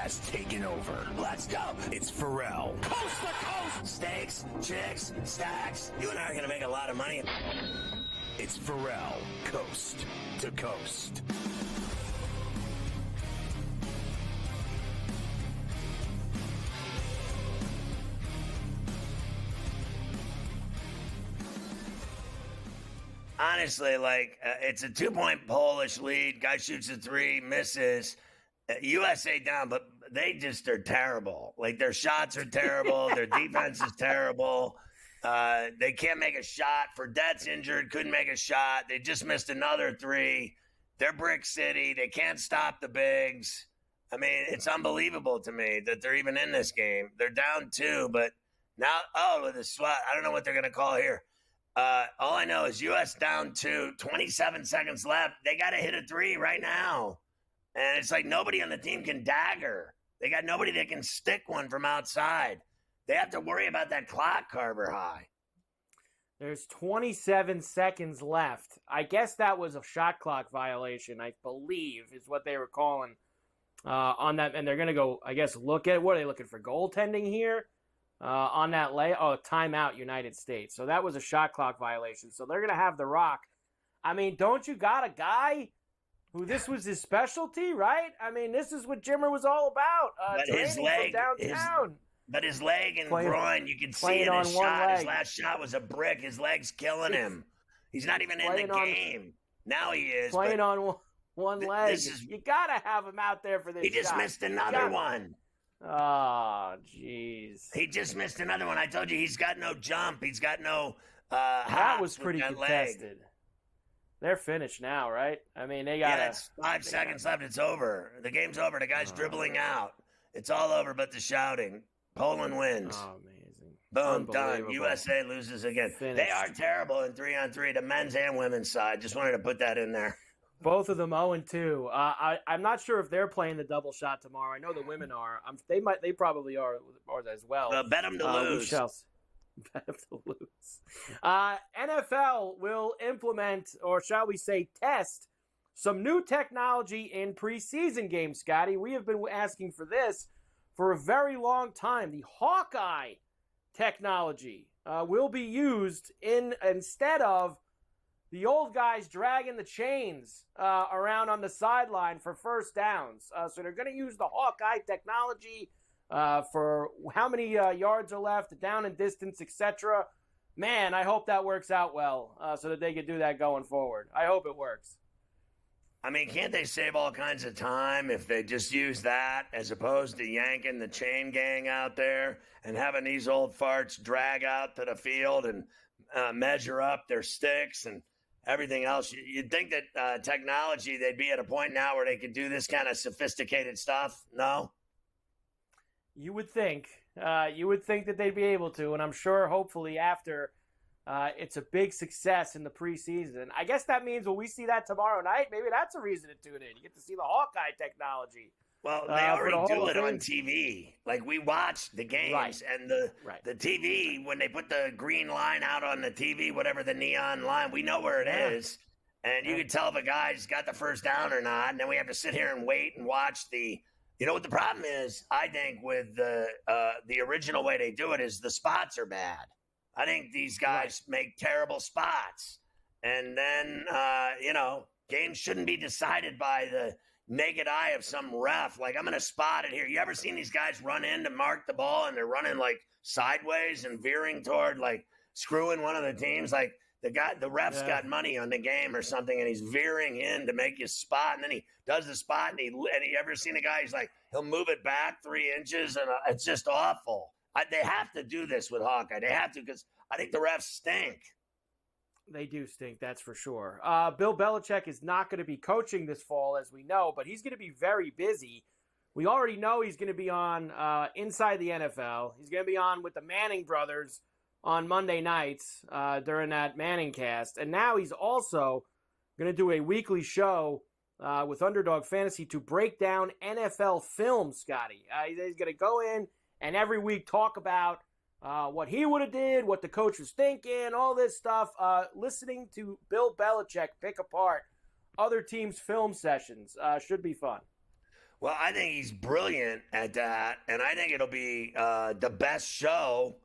has taken over. Let's go. It's Ferrall. Coast to coast. Steaks, chicks, stacks. You and I are going to make a lot of money. It's Ferrall, coast to coast. Honestly, it's a 2-point Polish lead. Guy shoots a 3, misses. USA down, but they just are terrible. Like, their shots are terrible. Their defense is terrible. They can't make a shot. Fredette's injured, couldn't make a shot. They just missed another 3. They're Brick City. They can't stop the bigs. I mean, it's unbelievable to me that they're even in this game. They're down 2, but now, with a swat, I don't know what they're going to call here. All I know is U.S. down 2, 27 seconds left. They got to hit a 3 right now. And it's like nobody on the team can dagger. They got nobody that can stick one from outside. They have to worry about that clock, Carver High. There's 27 seconds left. I guess that was a shot clock violation, I believe, is what they were calling on that. And they're going to go, I guess, look at, what are they looking for, goaltending here? On that timeout, United States. So that was a shot clock violation. So they're going to have the rock. I mean, don't you got a guy who this was his specialty, right? I mean, this is what Jimmer was all about. But his leg, his leg and groin, you can see in his shot. His last shot was a brick. His leg's killing him. He's not even in the game. Now he is. Playing on one leg. You got to have him out there for this He just missed another one. Oh, jeez. He just missed another one. I told you he's got no jump. He's got no that was pretty contested. They're finished now, right? I mean, they got it's 5 seconds left. It's over. The game's over. The guy's dribbling out. It's all over but the shouting. Poland wins. Oh, amazing. Boom, done. USA loses again. Finished. They are terrible in 3-on-3, the men's and women's side. Just wanted to put that in there. Both of them 0-2. I'm not sure if they're playing the double shot tomorrow. I know the women are. They probably are as well. Bet them to lose. Bet them to lose. NFL will implement, or shall we say test, some new technology in preseason games, Scotty. We have been asking for this for a very long time. The Hawkeye technology will be used instead of the old guys dragging the chains around on the sideline for first downs. So they're going to use the Hawkeye technology for how many yards are left, down and distance, etc. Man, I hope that works out well so that they can do that going forward. I hope it works. I mean, can't they save all kinds of time if they just use that as opposed to yanking the chain gang out there and having these old farts drag out to the field and measure up their sticks and everything else? You'd think that technology, they'd be at a point now where they could do this kind of sophisticated stuff. No? You would think. That they'd be able to, and I'm sure hopefully after it's a big success in the preseason. I guess that means when we see that tomorrow night, maybe that's a reason to tune in. You get to see the Hawkeye technology. Well, they already do it on TV. Like, we watch the games, and the TV, when they put the green line out on the TV, whatever the neon line, we know where it is. And you can tell if a guy's got the first down or not. And then we have to sit here and wait and watch the – you know what the problem is? I think with the original way they do it is the spots are bad. I think these guys make terrible spots. And then, games shouldn't be decided by the – naked eye of some ref. Like, I'm going to spot it here. You ever seen these guys run in to mark the ball and they're running like sideways and veering toward like screwing one of the teams? Like the ref's got money on the game or something and he's veering in to make his spot. And then he does the spot and you ever seen a guy, he's like, he'll move it back 3 inches and it's just awful. They have to do this with Hawkeye. They have to, because I think the refs stink. They do stink, that's for sure. Bill Belichick is not going to be coaching this fall, as we know, but he's going to be very busy. We already know he's going to be on Inside the NFL. He's going to be on with the Manning brothers on Monday nights during that Manning cast. And now he's also going to do a weekly show with Underdog Fantasy to break down NFL film, Scotty. He's going to go in and every week talk about what he would have did, what the coach was thinking, all this stuff. Listening to Bill Belichick pick apart other teams' film sessions should be fun. Well, I think he's brilliant at that, and I think it'll be the best show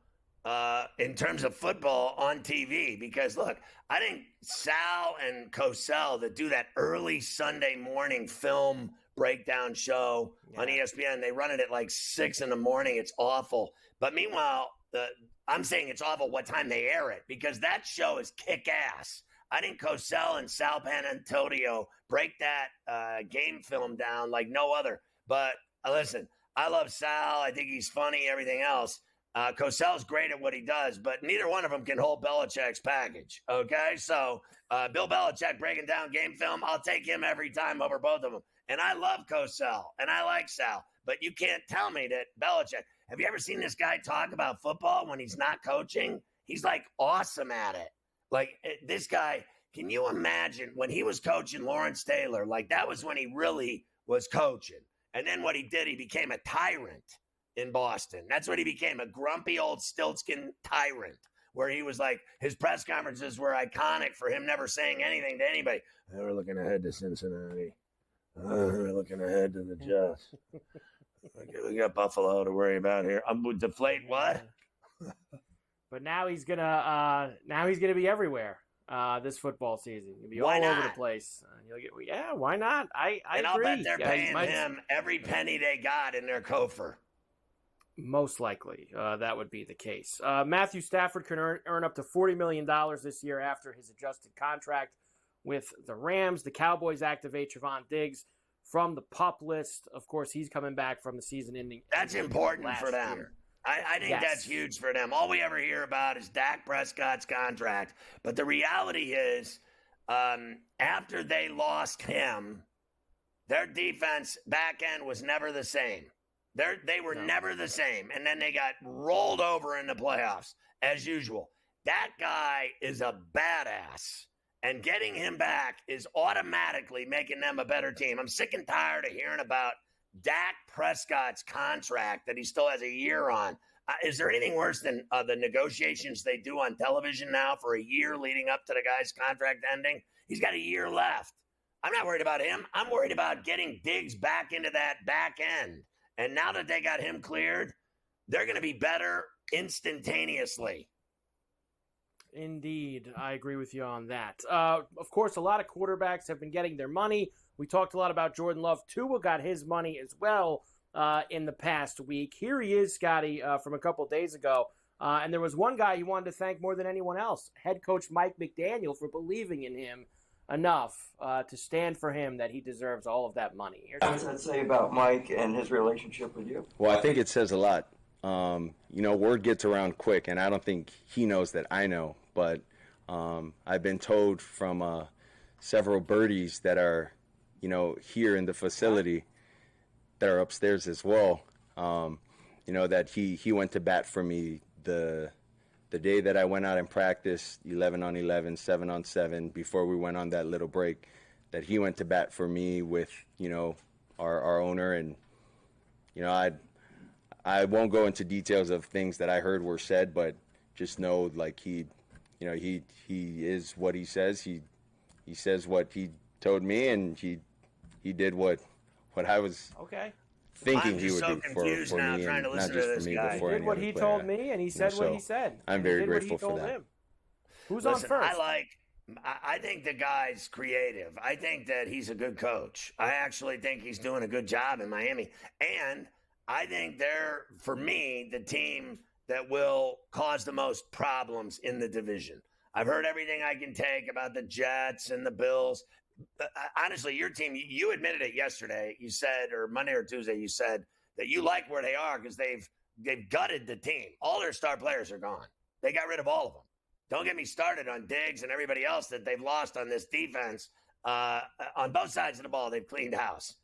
in terms of football on TV. Because, look, I think Sal and Cosell that do that early Sunday morning film breakdown show on ESPN, they run it at like 6 in the morning. It's awful. But meanwhile, I'm saying it's awful what time they air it, because that show is kick-ass. I think Cosell and Sal Panantonio break that game film down like no other. But listen, I love Sal. I think he's funny, everything else. Cosell's great at what he does, but neither one of them can hold Belichick's package, okay? So Bill Belichick breaking down game film, I'll take him every time over both of them. And I love Cosell, and I like Sal, but you can't tell me that Belichick – have you ever seen this guy talk about football when he's not coaching? He's, like, awesome at it. Like, this guy, can you imagine when he was coaching Lawrence Taylor? Like, that was when he really was coaching. And then what he did, he became a tyrant in Boston. That's what he became, a grumpy old Stiltskin tyrant, where he was like, his press conferences were iconic for him never saying anything to anybody. We're looking ahead to Cincinnati. We're looking ahead to the Jets. We got Buffalo to worry about here. Deflate what? But now he's gonna be everywhere this football season. He'll be all over the place. Why not? I and agree. I'll bet they're paying him every penny they got in their cofer. Most likely, that would be the case. Matthew Stafford can earn up to $40 million this year after his adjusted contract with the Rams. The Cowboys activate Trevon Diggs from the PUP list. Of course, he's coming back from the season-ending. That's important for them. Year. I think that's huge for them. All we ever hear about is Dak Prescott's contract. But the reality is, after they lost him, their defense back end was never the same. They were never the same. And then they got rolled over in the playoffs, as usual. That guy is a badass. And getting him back is automatically making them a better team. I'm sick and tired of hearing about Dak Prescott's contract that he still has a year on. Is there anything worse than the negotiations they do on television now for a year leading up to the guy's contract ending? He's got a year left. I'm not worried about him. I'm worried about getting Diggs back into that back end. And now that they got him cleared, they're going to be better instantaneously. Indeed. I agree with you on that. Of course, a lot of quarterbacks have been getting their money. We talked a lot about Jordan Love. Tua got his money as well in the past week. Here he is, Scotty, from a couple days ago. And there was one guy he wanted to thank more than anyone else, head coach Mike McDaniel, for believing in him enough to stand for him that he deserves all of that money. What does that say about Mike and his relationship with you? Well, I think it says a lot. Word gets around quick, and I don't think he knows that I know. But I've been told from several birdies that are, here in the facility that are upstairs as well, that he went to bat for me the day that I went out and practiced 11 on 11, 7 on 7, before we went on that little break, that he went to bat for me with, our owner. And, I won't go into details of things that I heard were said, but just know, like, he is what he says. He says what he told me, and he did what I was thinking he would do for me, and not just for me, but for he did what he told me, and he said what he said. I'm very grateful for that. Who's on first? I think the guy's creative. I think that he's a good coach. I actually think he's doing a good job in Miami, and I think they're, for me, the team that will cause the most problems in the division. I've heard everything I can take about the Jets and the Bills. Honestly, your team, you admitted it yesterday. You said, or Monday or Tuesday, you said that you like where they are because they've gutted the team. All their star players are gone. They got rid of all of them. Don't get me started on Diggs and everybody else that they've lost on this defense. On both sides of the ball, they've cleaned house.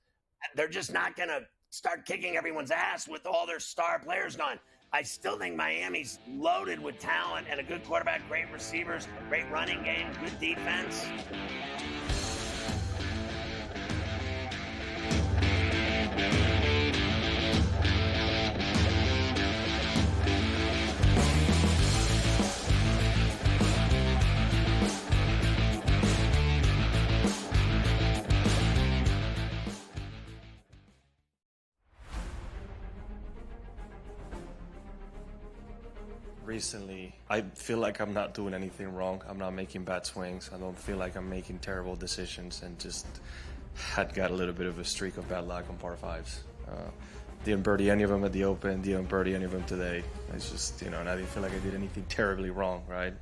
They're just not going to start kicking everyone's ass with all their star players gone. I still think Miami's loaded with talent and a good quarterback, great receivers, great running game, good defense. recently, I feel like I'm not doing anything wrong. I'm not making bad swings. I don't feel like I'm making terrible decisions, and just had got a little bit of a streak of bad luck on par fives. Didn't birdie any of them at the Open, didn't birdie any of them today. It's just, and I didn't feel like I did anything terribly wrong, right?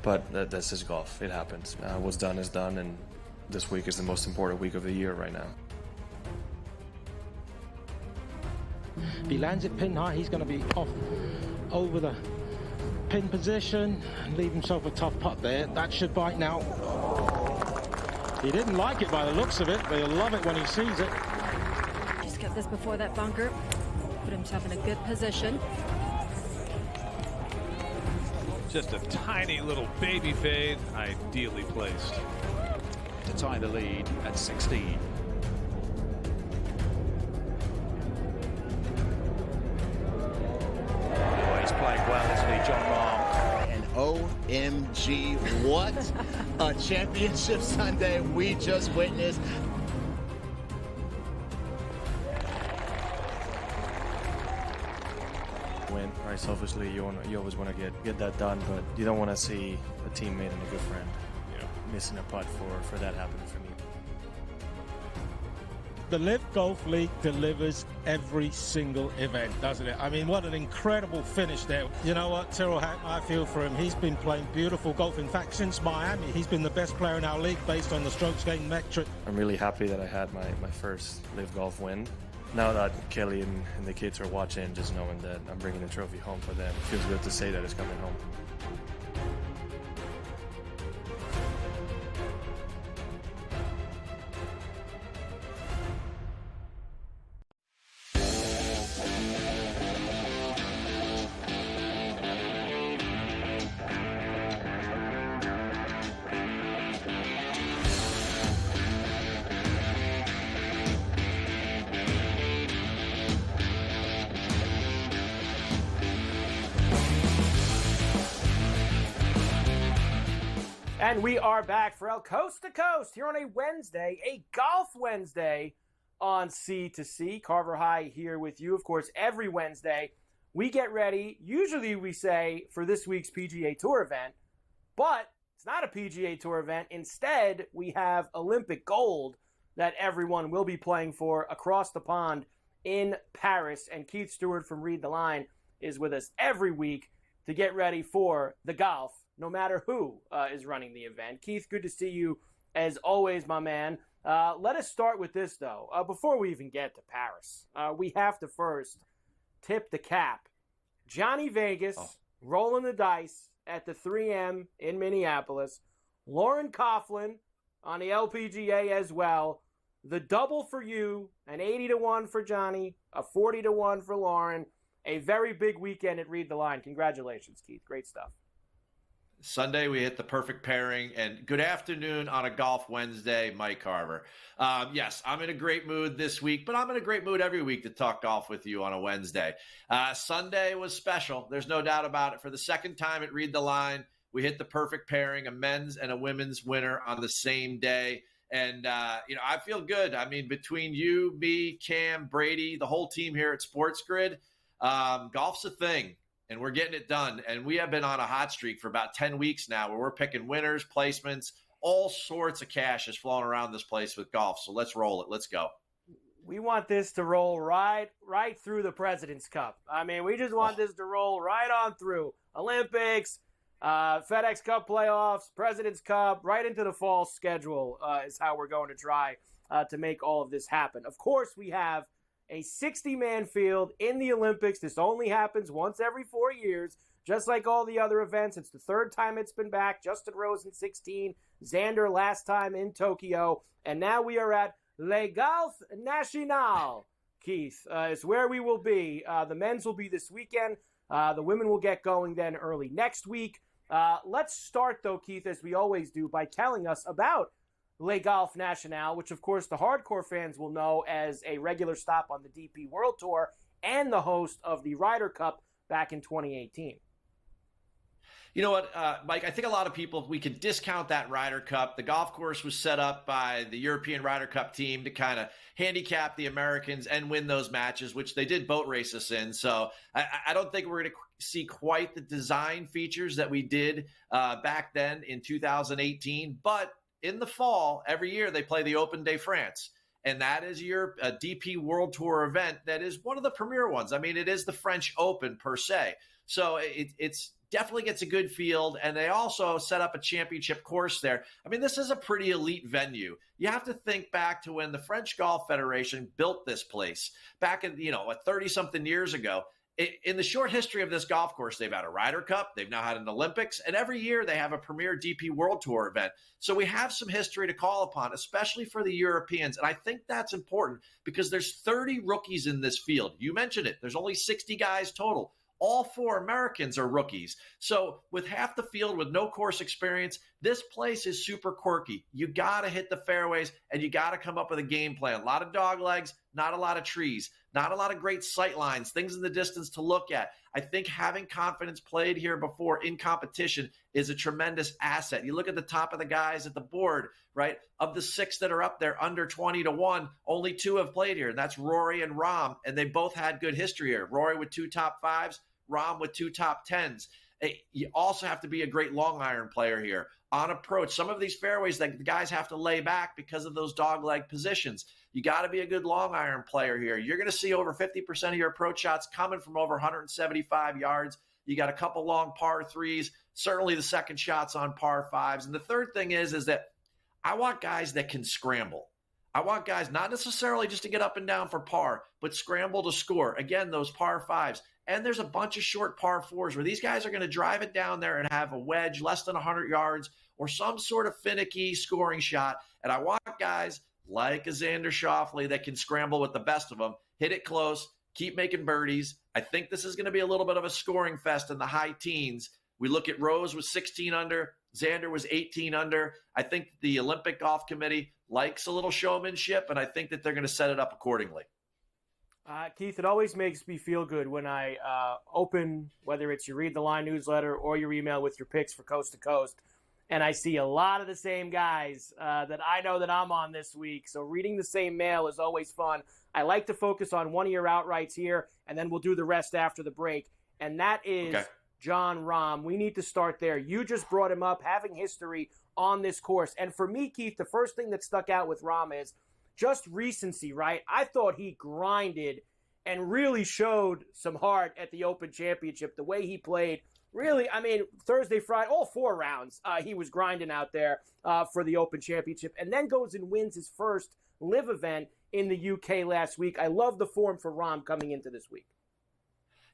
But that's just golf. It happens. What's done is done, and this week is the most important week of the year right now. If he lands it pin high, he's going to be off over the pin position and leave himself a tough putt there. That should bite now. He didn't like it by the looks of it, but he'll love it when he sees it. Just got this before that bunker. Put himself in a good position. Just a tiny little baby fade, ideally placed. To tie the lead at 16. Playing well, isn't he, John Rahm? And OMG, what a championship Sunday we just witnessed. Win, right? Selfishly, you always want to get that done, but you don't want to see a teammate and a good friend, missing a putt for that happening for me. The Live Golf League delivers every single event, doesn't it? I mean, what an incredible finish there. You know what, Tyrrell Hatton, I feel for him. He's been playing beautiful golf. In fact, since Miami, he's been the best player in our league based on the strokes gained metric. I'm really happy that I had my first Live Golf win. Now that Kelly and the kids are watching, just knowing that I'm bringing a trophy home for them, it feels good to say that it's coming home. And we are back for El Coast to Coast here on a Wednesday, a Golf Wednesday on C2C. Carver High here with you. Of course, every Wednesday we get ready. Usually we say for this week's PGA Tour event, but it's not a PGA Tour event. Instead, we have Olympic gold that everyone will be playing for across the pond in Paris. And Keith Stewart from Read the Line is with us every week to get ready for the golf, no matter who is running the event. Keith, good to see you as always, my man. Let us start with this, though. Before we even get to Paris, we have to first tip the cap. Johnny Vegas rolling the dice at the 3M in Minneapolis. Lauren Coughlin on the LPGA as well. The double for you, an 80-1 for Johnny, a 40-1 for Lauren. A very big weekend at Read the Line. Congratulations, Keith. Great stuff. Sunday, we hit the perfect pairing, and good afternoon on a Golf Wednesday, Mike Carver. Yes, I'm in a great mood this week, but I'm in a great mood every week to talk golf with you on a Wednesday. Sunday was special. There's no doubt about it. For the second time at Read the Line, we hit the perfect pairing, a men's and a women's winner on the same day. And, I feel good. I mean, between you, me, Cam, Brady, the whole team here at SportsGrid, golf's a thing. And we're getting it done. And we have been on a hot streak for about 10 weeks now where we're picking winners, placements, all sorts of cash is flowing around this place with golf. So let's roll it. Let's go. We want this to roll right through the President's Cup. I mean, we just want this to roll right on through. Olympics, FedEx Cup playoffs, President's Cup, right into the fall schedule is how we're going to try to make all of this happen. Of course, we have a 60-man field in the Olympics. This only happens once every 4 years, just like all the other events. It's the third time it's been back. Justin Rose in 16, Xander last time in Tokyo, and now we are at Le Golf National. Keith, is where we will be. The men's will be this weekend. The women will get going then early next week. Let's start, though, Keith, as we always do, by telling us about Le Golf National, which, of course, the hardcore fans will know as a regular stop on the DP World Tour and the host of the Ryder Cup back in 2018. You know what, Mike, I think a lot of people, we can discount that Ryder Cup. The golf course was set up by the European Ryder Cup team to kind of handicap the Americans and win those matches, which they did boat race us in. So I don't think we're going to see quite the design features that we did back then in 2018. But in the fall, every year they play the Open de France. And that is your DP World Tour event that is one of the premier ones. I mean, it is the French Open per se. So it's definitely gets a good field, and they also set up a championship course there. I mean, this is a pretty elite venue. You have to think back to when the French Golf Federation built this place back in, 30-something years ago. In the short history of this golf course, they've had a Ryder Cup, they've now had an Olympics, and every year they have a premier DP World Tour event. So we have some history to call upon, especially for the Europeans. And I think that's important because there's 30 rookies in this field. You mentioned it. There's only 60 guys total. All 4 Americans are rookies. So with half the field with no course experience, this place is super quirky. You got to hit the fairways and you got to come up with a game plan. A lot of dog legs, not a lot of trees, not a lot of great sight lines, things in the distance to look at. I think having confidence played here before in competition is a tremendous asset. You look at the top of the guys at the board, right? Of the 6 that are up there under 20-1, only 2 have played here, and that's Rory and Rahm, and they both had good history here. Rory with 2 top 5s, Rahm with 2 top 10s. You also have to be a great long iron player here. On approach, some of these fairways that the guys have to lay back because of those dog leg positions. You got to be a good long iron player here. You're going to see over 50% of your approach shots coming from over 175 yards. You got a couple long par 3s, certainly the second shots on par 5s. And the third thing is that I want guys that can scramble. I want guys not necessarily just to get up and down for par, but scramble to score. Again, those par 5s. And there's a bunch of short par 4s where these guys are going to drive it down there and have a wedge less than 100 yards or some sort of finicky scoring shot. And I want guys like a Xander Schauffele that can scramble with the best of them, hit it close, keep making birdies. I think this is going to be a little bit of a scoring fest in the high teens. We look at Rose was 16 under, Xander was 18 under. I think the Olympic Golf Committee likes a little showmanship, and I think that they're going to set it up accordingly. Keith, it always makes me feel good when I open, whether it's your Read the Line newsletter or your email with your picks for Coast to Coast, and I see a lot of the same guys that I know that I'm on this week. So reading the same mail is always fun. I like to focus on one of your outrights here, and then we'll do the rest after the break. And that is Jon Rahm. We need to start there. You just brought him up, having history on this course. And for me, Keith, the first thing that stuck out with Rahm is just recency, right? I thought he grinded and really showed some heart at the Open Championship. The way he played, really, I mean, Thursday, Friday, all 4 rounds, he was grinding out there for the Open Championship, and then goes and wins his first live event in the UK last week. I love the form for Rahm coming into this week.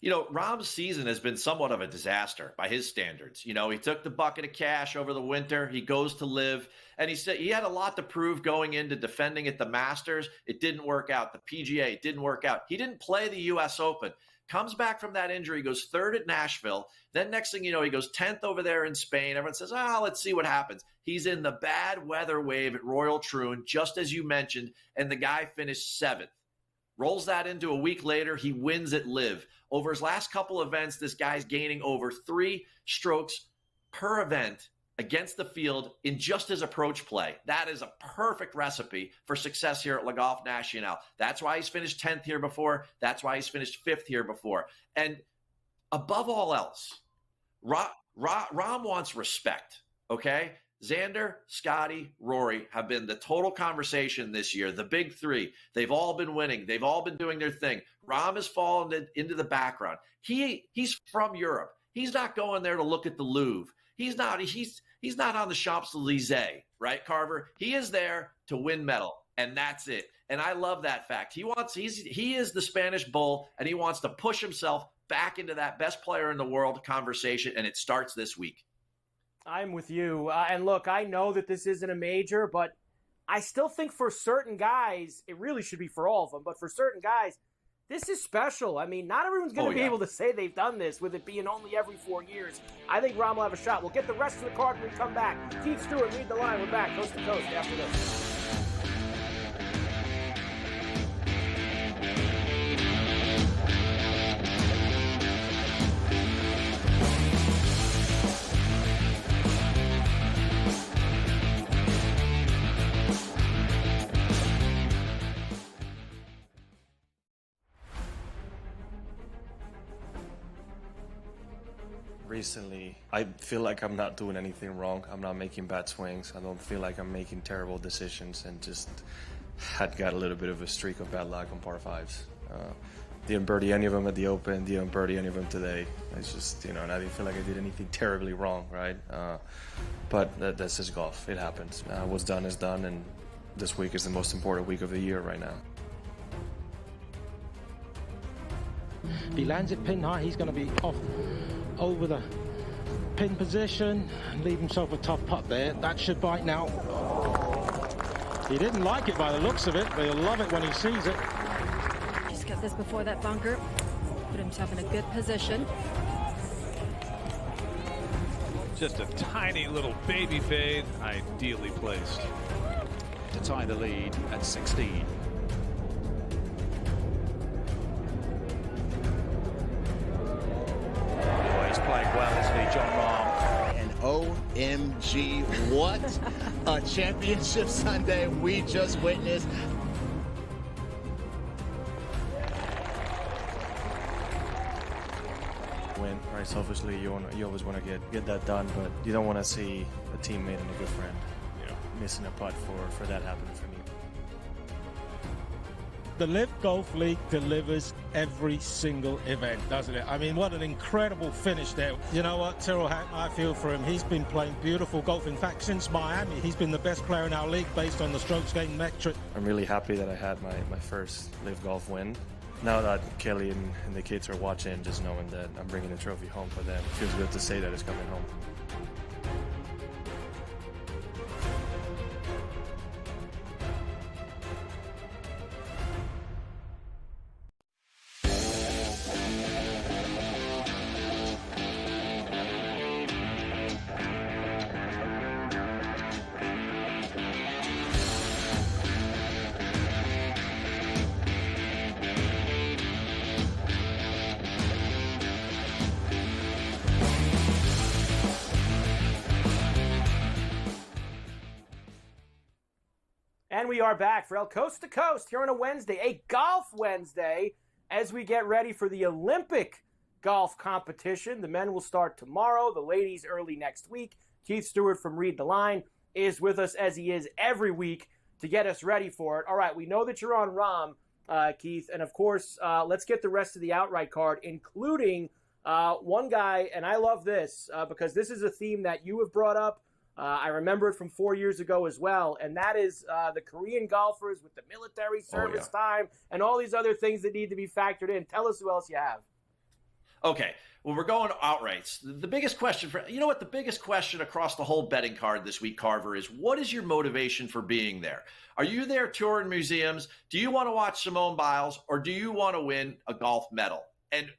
Rahm's season has been somewhat of a disaster by his standards. He took the bucket of cash over the winter. He goes to live, and he said he had a lot to prove going into defending at the Masters. It didn't work out. The PGA, it didn't work out. He didn't play the U.S. Open. Comes back from that injury, goes 3rd at Nashville. Then next thing you know, he goes 10th over there in Spain. Everyone says, let's see what happens. He's in the bad weather wave at Royal Troon, just as you mentioned, and the guy finished 7th. Rolls that into a week later, he wins at Live. Over his last couple events, this guy's gaining over 3 strokes per event against the field in just his approach play. That is a perfect recipe for success here at Le Golf National. That's why he's finished 10th here before. That's why he's finished 5th here before. And above all else, Rahm wants respect, okay? Xander, Scotty, Rory have been the total conversation this year, the big 3. They've all been winning. They've all been doing their thing. Rahm has fallen into the background. He's from Europe. He's not going there to look at the Louvre. He's not on the Champs-Elysees, right, Carver? He is there to win medal, and that's it. And I love that fact. He is the Spanish bull, and he wants to push himself back into that best player in the world conversation, and it starts this week. I'm with you. And look, I know that this isn't a major, but I still think for certain guys, it really should be for all of them, but for certain guys, this is special. I mean, not everyone's going to be able to say they've done this with it being only every 4 years. I think Rahm will have a shot. We'll get the rest of the card when we come back. Keith Stewart, Read the Line. We're back coast to coast after this. recently, I feel like I'm not doing anything wrong. I'm not making bad swings. I don't feel like I'm making terrible decisions, and just had got a little bit of a streak of bad luck on par fives. Didn't birdie any of them at the Open, didn't birdie any of them today. It's just, and I didn't feel like I did anything terribly wrong, right? But that's just golf. It happens. What's done is done, and this week is the most important week of the year right now. If he lands it pin high, he's going to be off over the pin position and leave himself a tough putt there. That should bite now. He didn't like it by the looks of it, but he'll love it when he sees it. Just got this before that bunker. Put himself in a good position. Just a tiny little baby fade, ideally placed. To tie the lead at 16. Playing well, isn't he, John Rahm? And OMG, what a championship Sunday we just witnessed. Win, right? Selfishly, you always want to get that done, but you don't want to see a teammate and a good friend, missing a putt for that happening for me. The Live Golf League delivers every single event, doesn't it? I mean, what an incredible finish there. You know what, Tyrrell Hatton, I feel for him. He's been playing beautiful golf. In fact, since Miami, he's been the best player in our league based on the strokes gained metric. I'm really happy that I had my first Live Golf win. Now that Kelly and the kids are watching, just knowing that I'm bringing the trophy home for them, it feels good to say that it's coming home. And we are back, Ferrall, coast to coast here on a Wednesday, a golf Wednesday, as we get ready for the Olympic golf competition. The men will start tomorrow, the ladies early next week. Keith Stewart from Read the Line is with us, as he is every week, to get us ready for it. All right, we know that you're on Rahm, Keith, and of course, let's get the rest of the outright card, including one guy, and I love this because this is a theme that you have brought up. I remember it from 4 years ago as well, and that is the Korean golfers with the military service time and all these other things that need to be factored in. Tell us who else you have. Okay, well, we're going outrights. The biggest question the biggest question across the whole betting card this week, Carver, is what is your motivation for being there? Are you there touring museums? Do you want to watch Simone Biles, or do you want to win a golf medal? And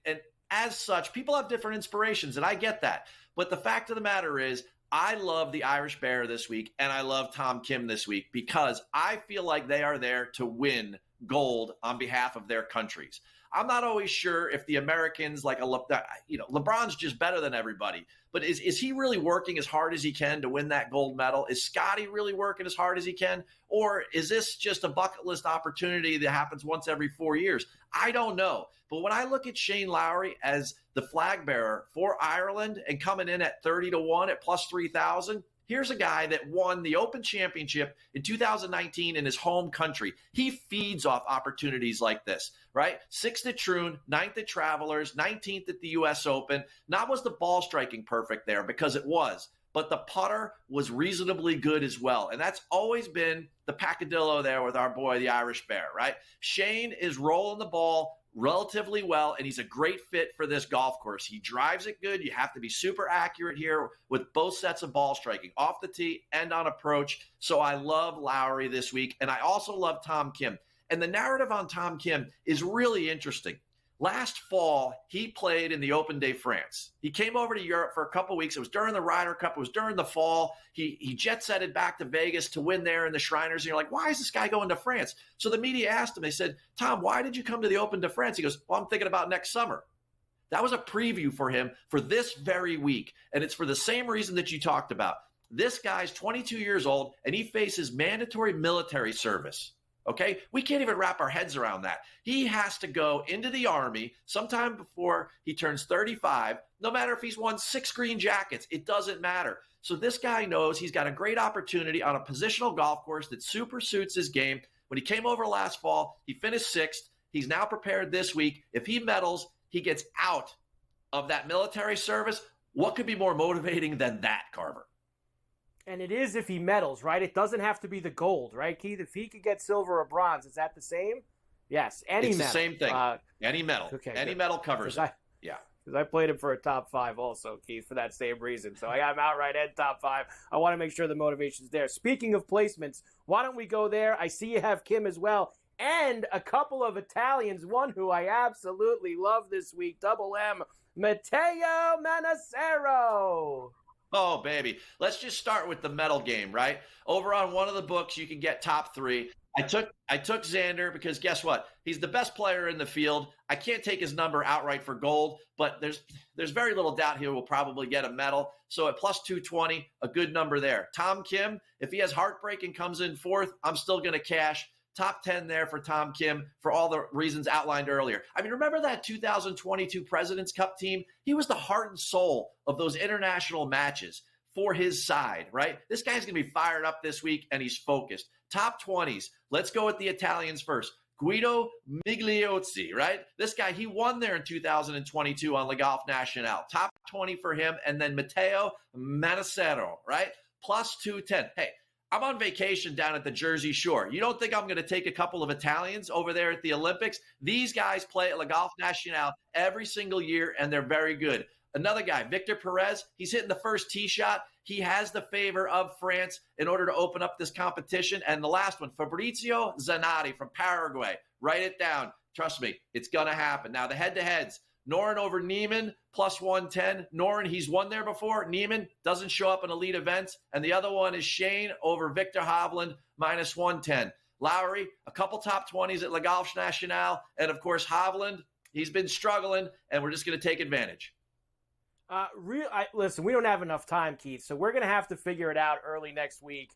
as such, people have different inspirations, and I get that. But the fact of the matter is, I love the Irish Bear this week, and I love Tom Kim this week because I feel like they are there to win gold on behalf of their countries. I'm not always sure if the Americans, LeBron's just better than everybody, but is he really working as hard as he can to win that gold medal? Is Scotty really working as hard as he can? Or is this just a bucket list opportunity that happens once every 4 years? I don't know. But when I look at Shane Lowry as the flag bearer for Ireland and coming in at 30-1 at plus 3,000, here's a guy that won the Open Championship in 2019 in his home country. He feeds off opportunities like this, right? 6th at Troon, 9th at Travelers, 19th at the U.S. Open. Not was the ball striking perfect there, because it was, but the putter was reasonably good as well. And that's always been the peccadillo there with our boy, the Irish Bear, right? Shane is rolling the ball relatively well, and he's a great fit for this golf course. He drives it good. You have to be super accurate here with both sets of ball striking, off the tee and on approach. So I love Lowry this week, and I also love Tom Kim. And the narrative on Tom Kim is really interesting. Last fall, he played in the Open de France. He came over to Europe for a couple weeks. It was during the Ryder Cup. It was during the fall. He jet-setted back to Vegas to win there in the Shriners. And you're like, why is this guy going to France? So the media asked him, they said, Tom, why did you come to the Open de France? He goes, well, I'm thinking about next summer. That was a preview for him for this very week. And it's for the same reason that you talked about. This guy's 22 years old, and he faces mandatory military service. Okay, we can't even wrap our heads around that. He has to go into the Army sometime before he turns 35, no matter if he's won 6 green jackets, it doesn't matter. So this guy knows he's got a great opportunity on a positional golf course that super suits his game. When he came over last fall, he finished 6th. He's now prepared this week. If he medals, he gets out of that military service. What could be more motivating than that, Carver? And it is if he medals, right? It doesn't have to be the gold, right, Keith? If he could get silver or bronze, is that the same? Yes, any it's medal. the same thing. Any medal. Okay, any good. medal covers it. Yeah. Because I played him for a top 5 also, Keith, for that same reason. So I got him outright and top 5. I want to make sure the motivation's there. Speaking of placements, why don't we go there? I see you have Kim as well. And a couple of Italians, one who I absolutely love this week, Double M, Matteo Manassero. Oh, baby. Let's just start with the medal game, right? Over on one of the books, you can get top 3. I took Xander because guess what? He's the best player in the field. I can't take his number outright for gold, but there's very little doubt he will probably get a medal. So at plus 220, a good number there. Tom Kim, if he has heartbreak and comes in 4th, I'm still going to cash. Top 10 there for Tom Kim for all the reasons outlined earlier. I mean, remember that 2022 President's Cup team? He was the heart and soul of those international matches for his side, right? This guy's going to be fired up this week, and he's focused. Top 20s. Let's go with the Italians first. Guido Migliozzi, right? This guy, he won there in 2022 on Le Golf National. Top 20 for him. And then Matteo Manassero, right? Plus 210. Hey, I'm on vacation down at the Jersey Shore. You don't think I'm going to take a couple of Italians over there at the Olympics? These guys play at Le Golf National every single year, and they're very good. Another guy, Victor Perez, he's hitting the first tee shot. He has the favor of France in order to open up this competition. And the last one, Fabrizio Zanotti from Paraguay. Write it down. Trust me, it's going to happen. Now, the head-to-heads, Noren over Neiman, plus 110. Noren, he's won there before. Neiman doesn't show up in elite events. And the other one is Shane over Victor Hovland, minus 110. Lowry, a couple top 20s at Le Golf National. And, of course, Hovland, he's been struggling, and we're just going to take advantage. Listen, we don't have enough time, Keith, so we're going to have to figure it out early next week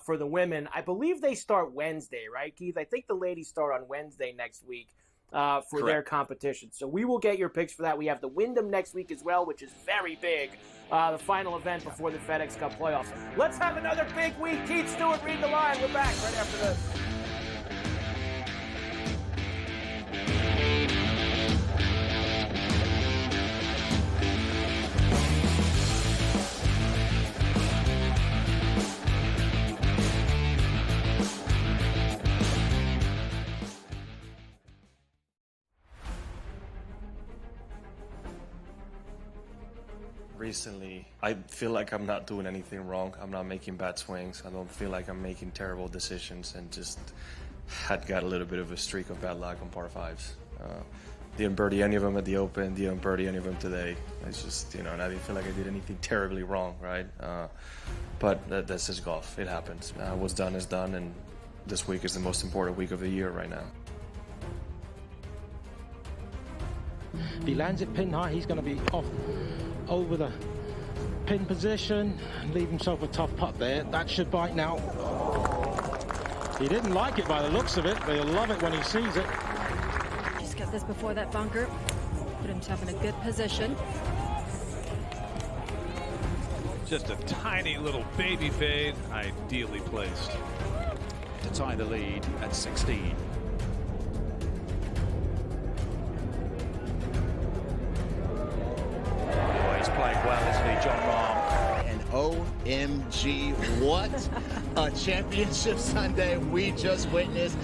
for the women. I believe they start Wednesday, right, Keith? I think the ladies start on Wednesday next week for Correct. their competition. So we will get your picks for that. We have the Wyndham next week as well, which is very big, the final event before the FedEx Cup playoffs. Let's have another big week. Keith Stewart, read the line. We're back right after this. Recently, I feel like I'm not doing anything wrong. I'm not making bad swings. I don't feel like I'm making terrible decisions, and just had got a little bit of a streak of bad luck on par 5s. Didn't birdie any of them at the Open, didn't birdie any of them today. It's just, and I didn't feel like I did anything terribly wrong, right? But that's just golf. It happens. What's done is done, and this week is the most important week of the year right now. If he lands it pin high, he's going to be off over the pin position and leave himself a tough putt there. That should bite now. He didn't like it by the looks of it, but he'll love it when he sees it. Just got this before that bunker. Put himself in a good position. Just a tiny little baby fade, ideally placed. To tie the lead at 16. Playing well, isn't he, John Rahm? And OMG, what a championship Sunday we just witnessed.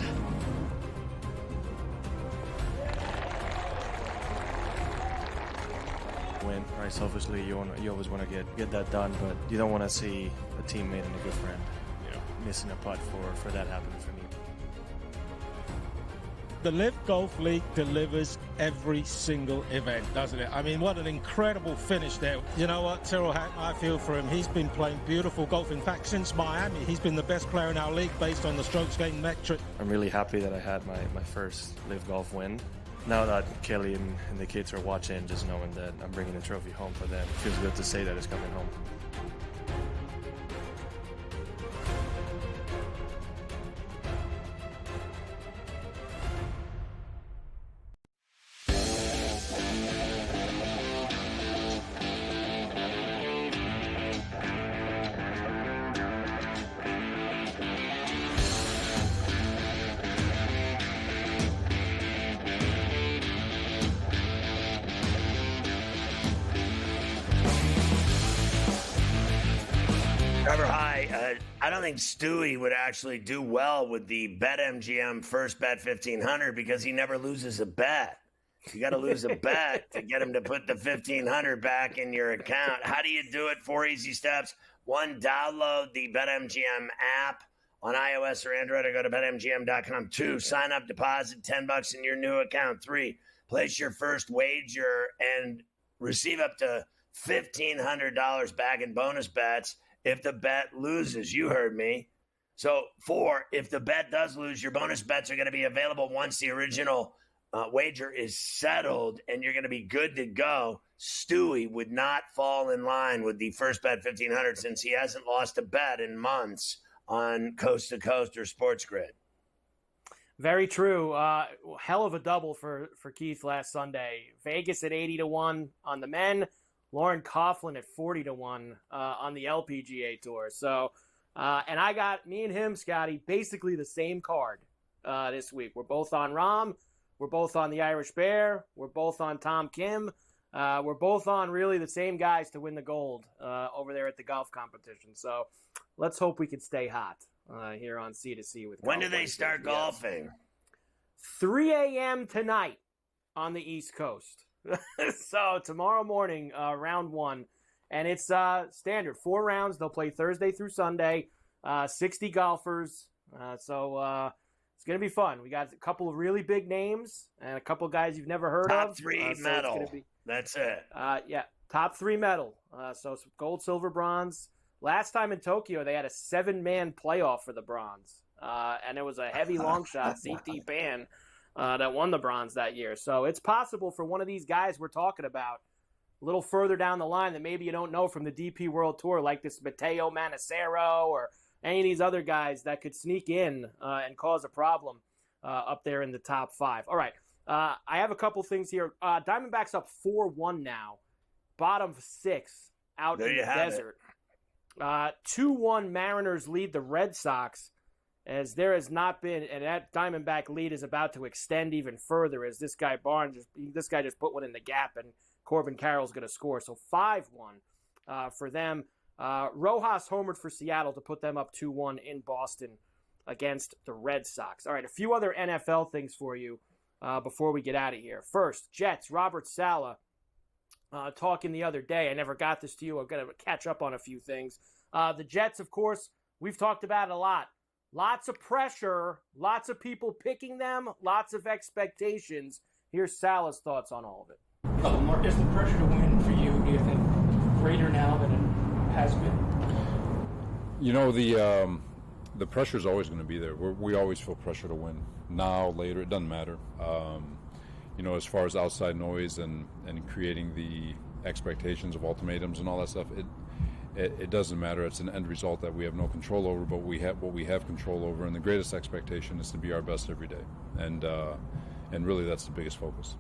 Win, right? Selfishly, you always want to get that done, but you don't want to see a teammate and a good friend, missing a putt for that happening for me. The Live Golf League delivers every single event, doesn't it? I mean, what an incredible finish there. You know what, Tyrrell Hatton, I feel for him. He's been playing beautiful golf. In fact, since Miami, he's been the best player in our league based on the strokes gained metric. I'm really happy that I had my first Live Golf win. Now that Kelly and the kids are watching, just knowing that I'm bringing the trophy home for them, it feels good to say that it's coming home. I don't think Stewie would actually do well with the BetMGM first bet 1,500 because he never loses a bet. You got to lose a bet to get him to put the 1,500 back in your account. How do you do it? 4 easy steps. 1, download the BetMGM app on iOS or Android, or go to BetMGM.com. 2, sign up, deposit $10 in your new account. 3, place your first wager and receive up to $1,500 back in bonus bets if the bet loses. You heard me. So 4, if the bet does lose, your bonus bets are going to be available once the original wager is settled, and you're going to be good to go. Stewie would not fall in line with the first bet 1,500 since he hasn't lost a bet in months on Coast to Coast or SportsGrid. Very true. Hell of a double for Keith last Sunday. Vegas at 80-1 on the men. Lauren Coughlin at 40-1 on the LPGA Tour. So, and I got me and him, Scotty, basically the same card this week. We're both on Rahm. We're both on the Irish Bear. We're both on Tom Kim. We're both on really the same guys to win the gold over there at the golf competition. So let's hope we can stay hot here on C2C with. When do they start golfing? 3 a.m. tonight on the East Coast. So tomorrow morning, round 1. And it's standard. 4 rounds. They'll play Thursday through Sunday. 60 golfers. So it's going to be fun. We got a couple of really big names and a couple of guys you've never heard of. Top 3 medal. That's it. Yeah, top 3 medal. So gold, silver, bronze. Last time in Tokyo, they had a 7-man playoff for the bronze. And it was a heavy long shot, CT Pan, that won the bronze that year. So it's possible for one of these guys we're talking about a little further down the line that maybe you don't know from the DP World Tour, like this Matteo Manacero or any of these other guys that could sneak in and cause a problem up there in the top 5. All right. I have a couple things here. Diamondbacks up 4-1 now. Bottom 6 out in the desert. 2-1 Mariners lead the Red Sox, as there has not been, and that Diamondback lead is about to extend even further as this guy just put one in the gap, and Corbin Carroll's going to score. So 5-1 for them. Rojas homered for Seattle to put them up 2-1 in Boston against the Red Sox. All right, a few other NFL things for you before we get out of here. First, Jets, Robert Saleh talking the other day. I never got this to you. I'm going to catch up on a few things. The Jets, of course, we've talked about it a lot. Lots of pressure, lots of people picking them, lots of expectations. Here's Saleh's thoughts on all of it. Mark, is the pressure to win for you, do you think, greater now than it has been? You know, the pressure is always going to be there. We always feel pressure to win. Now, later, it doesn't matter. You know, as far as outside noise and creating the expectations of ultimatums and all that stuff, it doesn't matter. It's an end result that we have no control over, but what we have control over, and the greatest expectation is to be our best every day. And really, that's the biggest focus.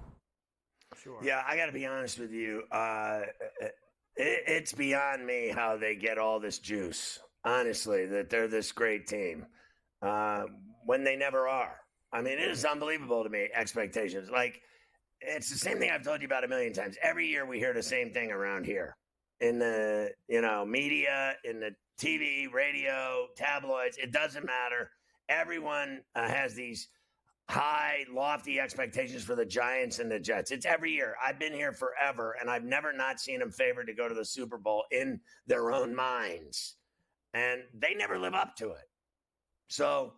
Sure. Yeah, I got to be honest with you. It's beyond me how they get all this juice, honestly, that they're this great team when they never are. I mean, it is unbelievable to me, expectations. Like, it's the same thing I've told you about a million times. Every year we hear the same thing around here in the, media, in the TV, radio, tabloids. It doesn't matter. Everyone has these high, lofty expectations for the Giants and the Jets. It's every year. I've been here forever, and I've never not seen them favored to go to the Super Bowl in their own minds. And they never live up to it. So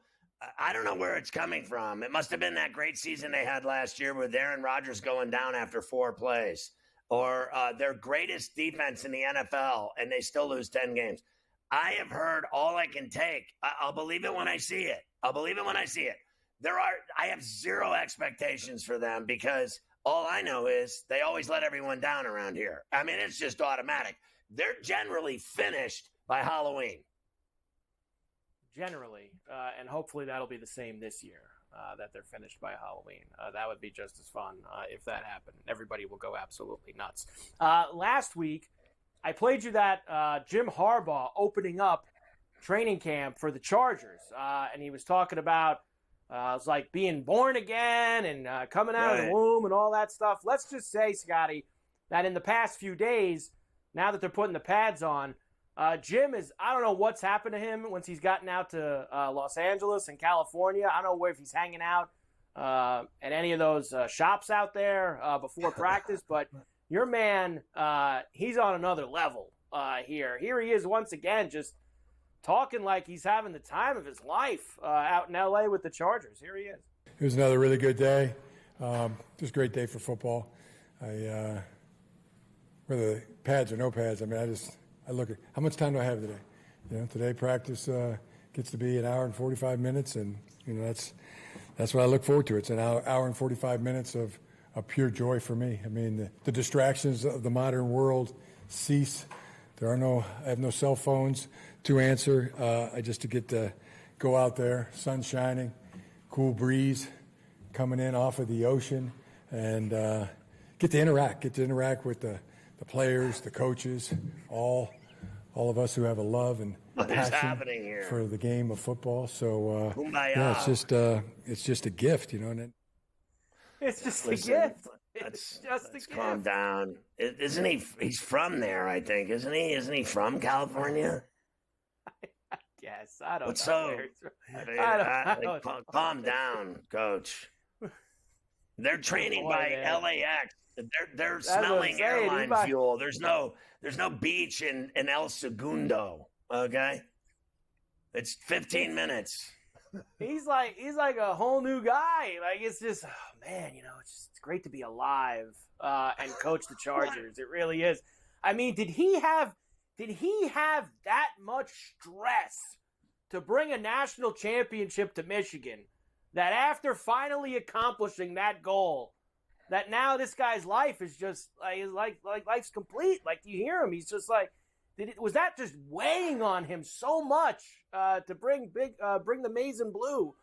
I don't know where it's coming from. It must have been that great season they had last year with Aaron Rodgers going down after 4 plays, or their greatest defense in the NFL, and they still lose 10 games. I have heard all I can take. I'll believe it when I see it. I have zero expectations for them because all I know is they always let everyone down around here. I mean, it's just automatic. They're generally finished by Halloween. Generally, and hopefully that'll be the same this year, that they're finished by Halloween. That would be just as fun if that happened. Everybody will go absolutely nuts. Last week, I played you that Jim Harbaugh opening up training camp for the Chargers, and he was talking about it's like being born again and coming out of the womb and all that stuff. Let's just say, Scotty, that in the past few days, now that they're putting the pads on, Jim I don't know what's happened to him once he's gotten out to Los Angeles and California. I don't know if he's hanging out at any of those shops out there before practice, but your man, he's on another level here. Here he is once again, just talking like he's having the time of his life out in L.A. with the Chargers. Here he is. It was another really good day. Just a great day for football. Whether pads or no pads, I mean, I look at how much time do I have today. Today practice gets to be an hour and 45 minutes, and that's what I look forward to. It's an hour and 45 minutes of pure joy for me. I mean, the distractions of the modern world cease. I have no cell phones to answer. I just to get to go out there, sun shining, cool breeze coming in off of the ocean, and get to interact with the players, the coaches, all of us who have a love and passion for the game of football. So it's just a gift, And it's just a gift. Let's calm down. Isn't he? He's from there, I think. Isn't he? Isn't he from California? Yes, I don't know. Calm down, Coach. They're training by LAX. They're smelling airline fuel. There's no beach in El Segundo. Okay, it's 15 minutes. He's like a whole new guy. Like it's just, man, it's great to be alive and coach the Chargers. It really is. I mean, did he have that much stress to bring a national championship to Michigan? That after finally accomplishing that goal, that now this guy's life is just like life's complete. Like, do you hear him? He's just like, was that just weighing on him so much to bring the maize and blue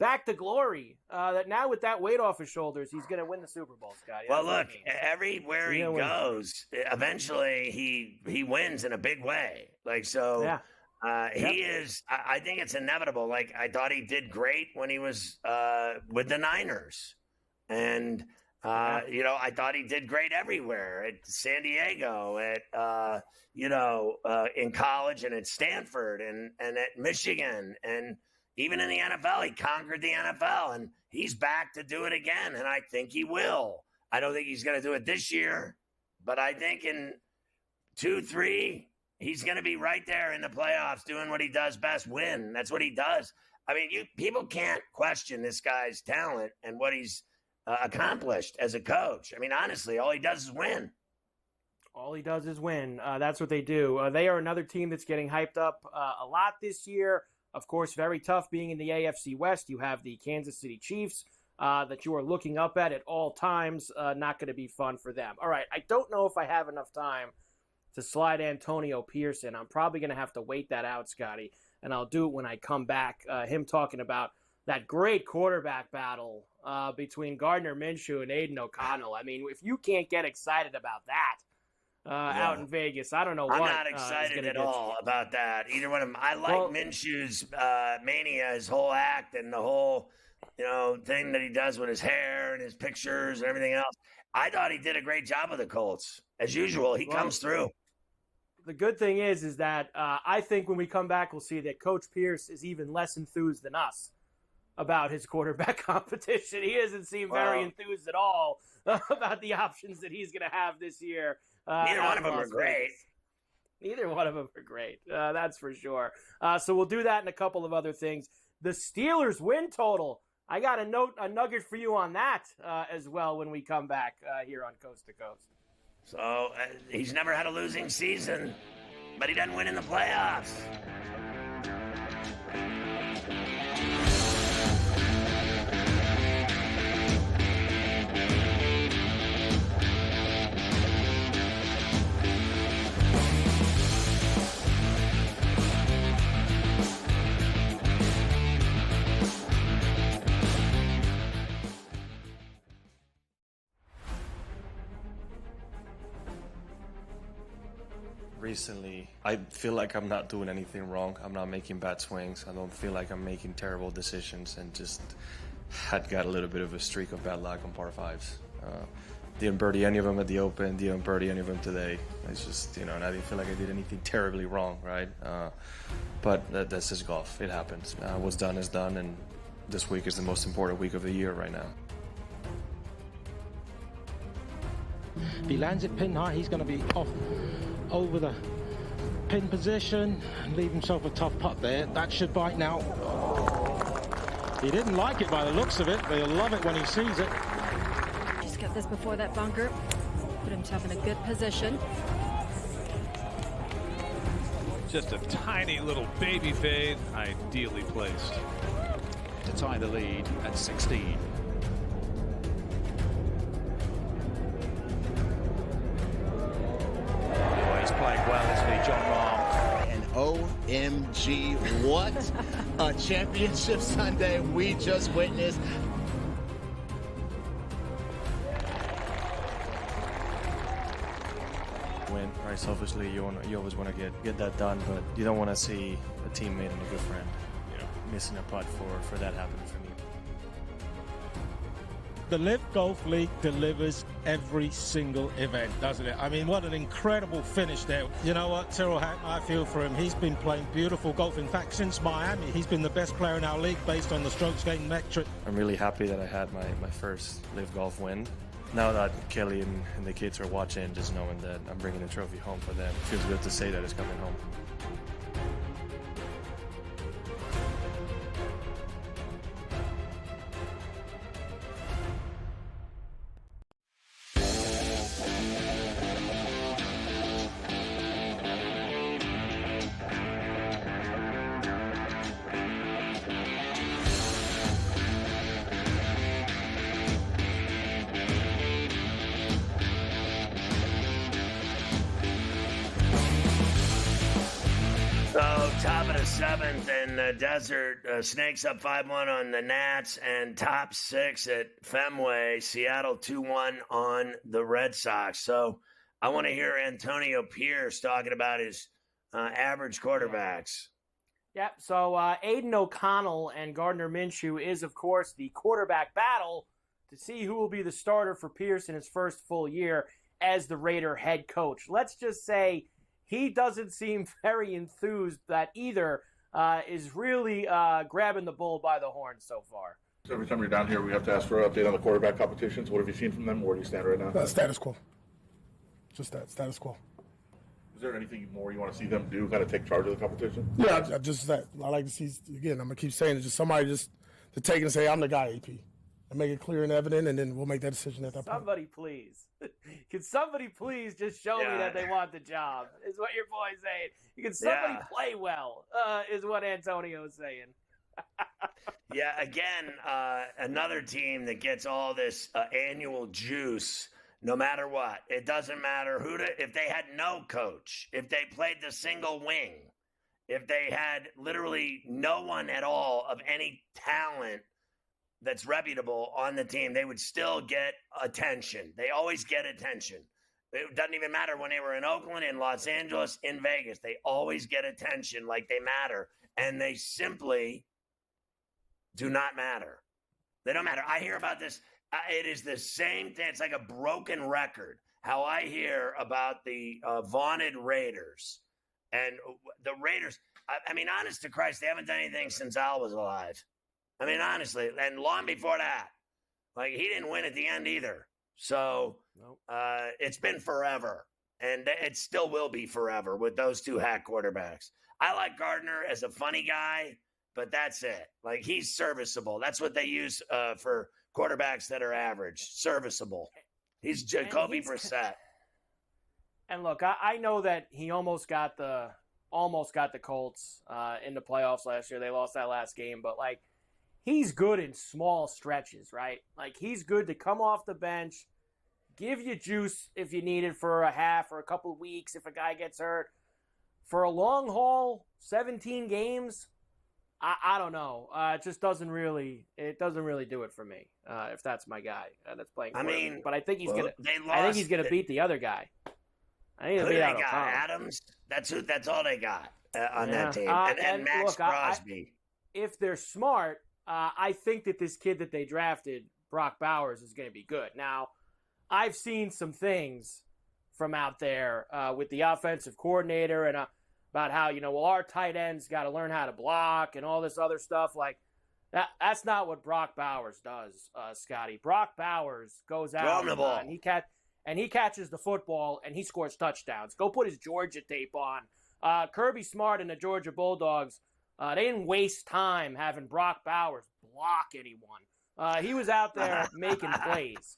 back to glory that now with that weight off his shoulders, he's going to win the Super Bowl, Scotty? Well, look, everywhere he goes, eventually he wins in a big way. Like, so. Yeah. He is. I think it's inevitable. Like, I thought he did great when he was with the Niners, and I thought he did great everywhere at San Diego, at in college and at Stanford and at Michigan, and even in the NFL, he conquered the NFL, and he's back to do it again, and I think he will. I don't think he's going to do it this year, but I think in 2-3. He's going to be right there in the playoffs doing what he does best, win. That's what he does. I mean, people can't question this guy's talent and what he's accomplished as a coach. I mean, honestly, all he does is win. All he does is win. That's what they do. They are another team that's getting hyped up a lot this year. Of course, very tough being in the AFC West. You have the Kansas City Chiefs that you are looking up at all times. Not going to be fun for them. All right, I don't know if I have enough time to slide Antonio Pearson. I'm probably going to have to wait that out, Scotty, and I'll do it when I come back. Him talking about that great quarterback battle between Gardner Minshew and Aiden O'Connell. I mean, if you can't get excited about that out in Vegas, I don't know what. I'm not excited at all about that. Either one of them. I like Minshew's mania, his whole act, and the whole thing that he does with his hair and his pictures and everything else. I thought he did a great job with the Colts. As usual, he comes through. The good thing is that I think when we come back, we'll see that Coach Pierce is even less enthused than us about his quarterback competition. He doesn't seem very enthused at all about the options that he's going to have this year. Neither one of them are great. Neither one of them are great. That's for sure. So we'll do that and a couple of other things. The Steelers win total. I got a nugget for you on that as well when we come back here on Coast to Coast. So he's never had a losing season, but he doesn't win in the playoffs. Recently, I feel like I'm not doing anything wrong. I'm not making bad swings. I don't feel like I'm making terrible decisions and just had got a little bit of a streak of bad luck on par fives. Didn't birdie any of them at the Open, didn't birdie any of them today. It's just, and I didn't feel like I did anything terribly wrong, right? But that's just golf. It happens. What's done is done, and this week is the most important week of the year right now. If he lands it pin high, he's going to be off over the pin position and leave himself a tough putt there. That should bite now. He didn't like it by the looks of it, but he'll love it when he sees it. Just got this before that bunker. Put himself in a good position. Just a tiny little baby fade, ideally placed. To tie the lead at 16. Oh, he's playing well, isn't he, John Rahm? And OMG, what a championship Sunday we just witnessed. Win, right? Selfishly, you always want to get that done, but you don't want to see a teammate and a good friend, missing a putt for that happening for me. The Live Golf League delivers every single event, doesn't it? I mean, what an incredible finish there. You know what, Tyrrell Hatton, I feel for him. He's been playing beautiful golf. In fact, since Miami, he's been the best player in our league based on the strokes gained metric. I'm really happy that I had my first Live Golf win. Now that Kelly and the kids are watching, just knowing that I'm bringing the trophy home for them, it feels good to say that it's coming home. So, top of the seventh in the desert, Snakes up 5-1 on the Nats, and top 6 at Fenway, Seattle 2-1 on the Red Sox. So, I want to hear Antonio Pierce talking about his average quarterbacks. Yep. So, Aiden O'Connell and Gardner Minshew is, of course, the quarterback battle to see who will be the starter for Pierce in his first full year as the Raider head coach. Let's just say he doesn't seem very enthused that either is really grabbing the bull by the horn so far. So every time you're down here, we have to ask for an update on the quarterback competitions. What have you seen from them? Where do you stand right now? Status quo. Just that, status quo. Is there anything more you want to see them do, kind of take charge of the competition? Yeah, just that. I like to see, again, I'm going to keep saying it, just somebody just to take it and say, I'm the guy, AP. And make it clear and evident, and then we'll make that decision at that point. Somebody please. Can somebody please just show me that they want the job, is what your boy's saying. Can somebody play well, is what Antonio's saying. Yeah, again, another team that gets all this annual juice no matter what. It doesn't matter if they had no coach, if they played the single wing, if they had literally no one at all of any talent that's reputable on the team, they would still get attention. They always get attention. It doesn't even matter when they were in Oakland, in Los Angeles, in Vegas. They always get attention like they matter, and they simply do not matter. They don't matter. I hear about this. It is the same thing. It's like a broken record, how I hear about the vaunted Raiders. And the Raiders, I mean, honest to Christ, they haven't done anything since Al was alive. I mean, honestly, and long before that, like he didn't win at the end either. So it's been forever, and it still will be forever with those two hack quarterbacks. I like Gardner as a funny guy, but that's it. Like he's serviceable. That's what they use for quarterbacks that are average, serviceable. He's Jacoby Brissett. And look, I know that he almost got the Colts in the playoffs last year. They lost that last game, but like. He's good in small stretches, right? Like, he's good to come off the bench, give you juice if you need it for a half or a couple of weeks if a guy gets hurt. For a long haul, 17 games, I don't know. It just doesn't really do it for me if that's my guy that's playing. But I think he's gonna beat the other guy. I think they got Adams. That's all they got on that team, and Max Crosby. If they're smart, I think that this kid that they drafted, Brock Bowers, is going to be good. Now, I've seen some things from out there with the offensive coordinator and about how, our tight ends got to learn how to block and all this other stuff. Like, that's not what Brock Bowers does, Scotty. Brock Bowers goes out and he catches the football and he scores touchdowns. Go put his Georgia tape on. Kirby Smart and the Georgia Bulldogs, they didn't waste time having Brock Bowers block anyone. He was out there making plays.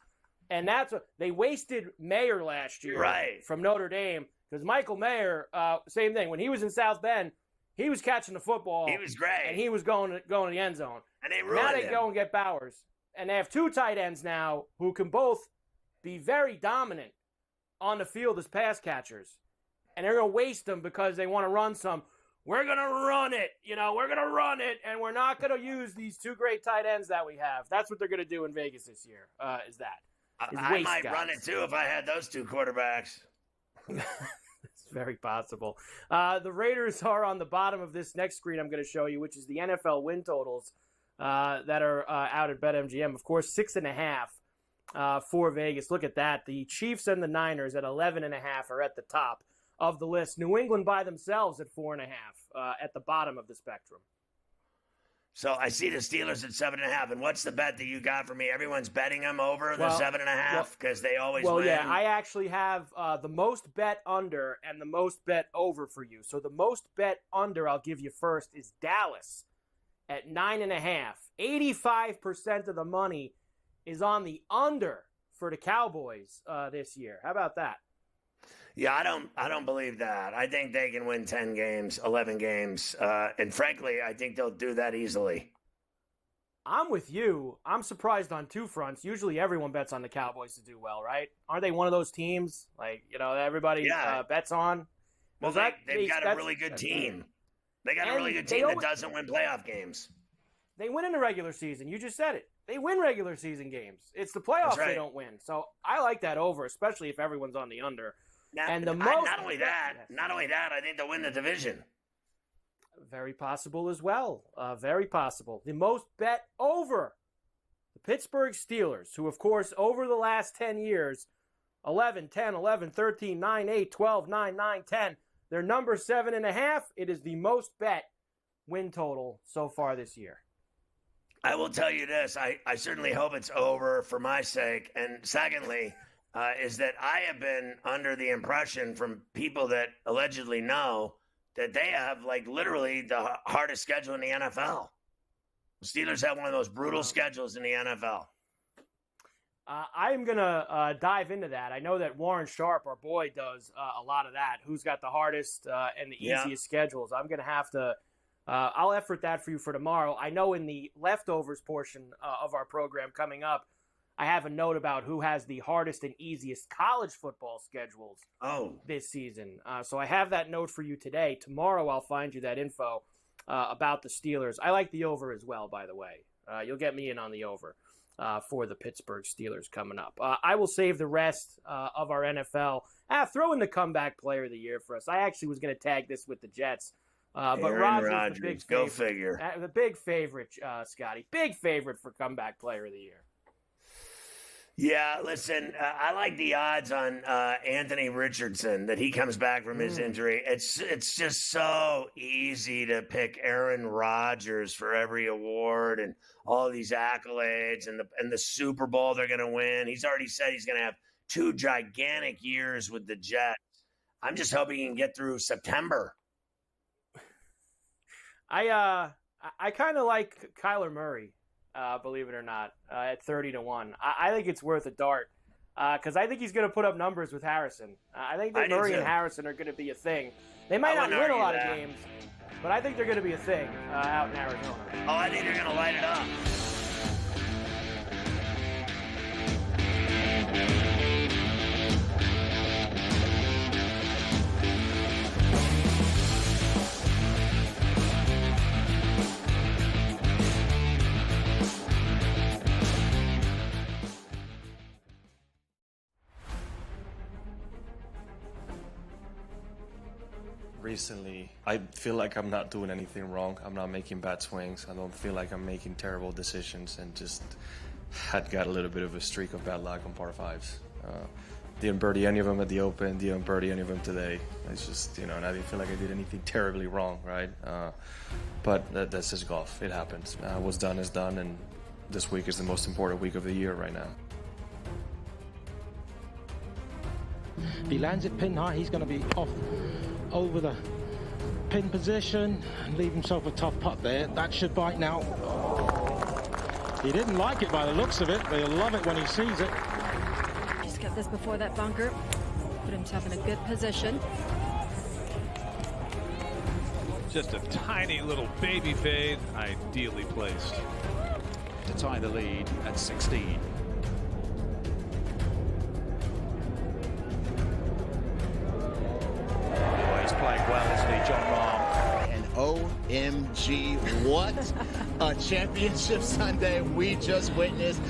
And that's what they wasted Mayer last year from Notre Dame, because Michael Mayer, same thing. When he was in South Bend, he was catching the football. He was great. And he was going to the end zone. And they ruined Now they him. go and get Bowers. And they have two tight ends now who can both be very dominant on the field as pass catchers. And they're going to waste them because they want to run some. We're going to run it. We're going to run it. And we're not going to use these two great tight ends that we have. That's what they're going to do in Vegas this year, is that. I might run it, too, if I had those two quarterbacks. It's very possible. The Raiders are on the bottom of this next screen I'm going to show you, which is the NFL win totals that are out at BetMGM. Of course, 6.5 for Vegas. Look at that. The Chiefs and the Niners at 11.5 are at the top of the list. New England by themselves at 4.5 at the bottom of the spectrum. So I see the Steelers at 7.5. And what's the bet that you got for me? Everyone's betting them over the 7.5 because they always win. Well, yeah, I actually have the most bet under and the most bet over for you. So the most bet under I'll give you first is Dallas at 9.5. 85% of the money is on the under for the Cowboys this year. How about that? Yeah, I don't believe that. I think they can win 10 games, 11 games. And frankly, I think they'll do that easily. I'm with you. I'm surprised on two fronts. Usually everyone bets on the Cowboys to do well, right? Aren't they one of those teams like, everybody bets on? Well, they've got a really good team. They got a really good team that doesn't win playoff games. They win in the regular season. You just said it. They win regular season games. It's the playoffs they don't win. So I like that over, especially if everyone's on the under. Not only that, I think they'll win the division. Very possible as well. Very possible. The most bet over the Pittsburgh Steelers, who, of course, over the last 10 years, 11, 10, 11, 13, 9, 8, 12, 9, 9, 10. They're number 7.5. It is the most bet win total so far this year. I will tell you this. I certainly hope it's over for my sake. And secondly, is that I have been under the impression from people that allegedly know that they have literally the hardest schedule in the NFL. The Steelers have one of those brutal schedules in the NFL. I'm going to dive into that. I know that Warren Sharp, our boy, does a lot of that. Who's got the hardest and the easiest schedules? I'm going to have to I'll effort that for you for tomorrow. I know in the leftovers portion of our program coming up, I have a note about who has the hardest and easiest college football schedules this season. So I have that note for you today. Tomorrow I'll find you that info about the Steelers. I like the over as well, by the way. You'll get me in on the over for the Pittsburgh Steelers coming up. I will save the rest of our NFL. Throw in the comeback player of the year for us. I actually was going to tag this with the Jets. But Rodgers, the big favorite. Go figure. The big favorite, Scotty. Big favorite for comeback player of the year. Yeah, listen, I like the odds on Anthony Richardson that he comes back from his injury. It's just so easy to pick Aaron Rodgers for every award and all these accolades and the Super Bowl they're going to win. He's already said he's going to have 2 gigantic years with the Jets. I'm just hoping he can get through September. I kind of like Kyler Murray. Believe it or not, at 30-1. I think it's worth a dart because I think he's going to put up numbers with Harrison. I think that Murray and Harrison are going to be a thing. They might not win a lot of games, but I think they're going to be a thing out in Arizona. Oh, I think they're going to light it up. recently, I feel like I'm not doing anything wrong. I'm not making bad swings. I don't feel like I'm making terrible decisions, and just had got a little bit of a streak of bad luck on par fives. Didn't birdie any of them at the Open, didn't birdie any of them today. It's just, and I didn't feel like I did anything terribly wrong, right? But that's just golf. It happens. What's done is done, and this week is the most important week of the year right now. If he lands it pin high, he's going to be off over the pin position and leave himself a tough putt there. That should bite now. He didn't like it by the looks of it, but he'll love it when he sees it. Just got this before that bunker. Put himself in a good position. Just a tiny little baby fade, ideally placed. To tie the lead at 16. He's playing well, isn't he, John Rahm? And OMG, what a championship Sunday we just witnessed.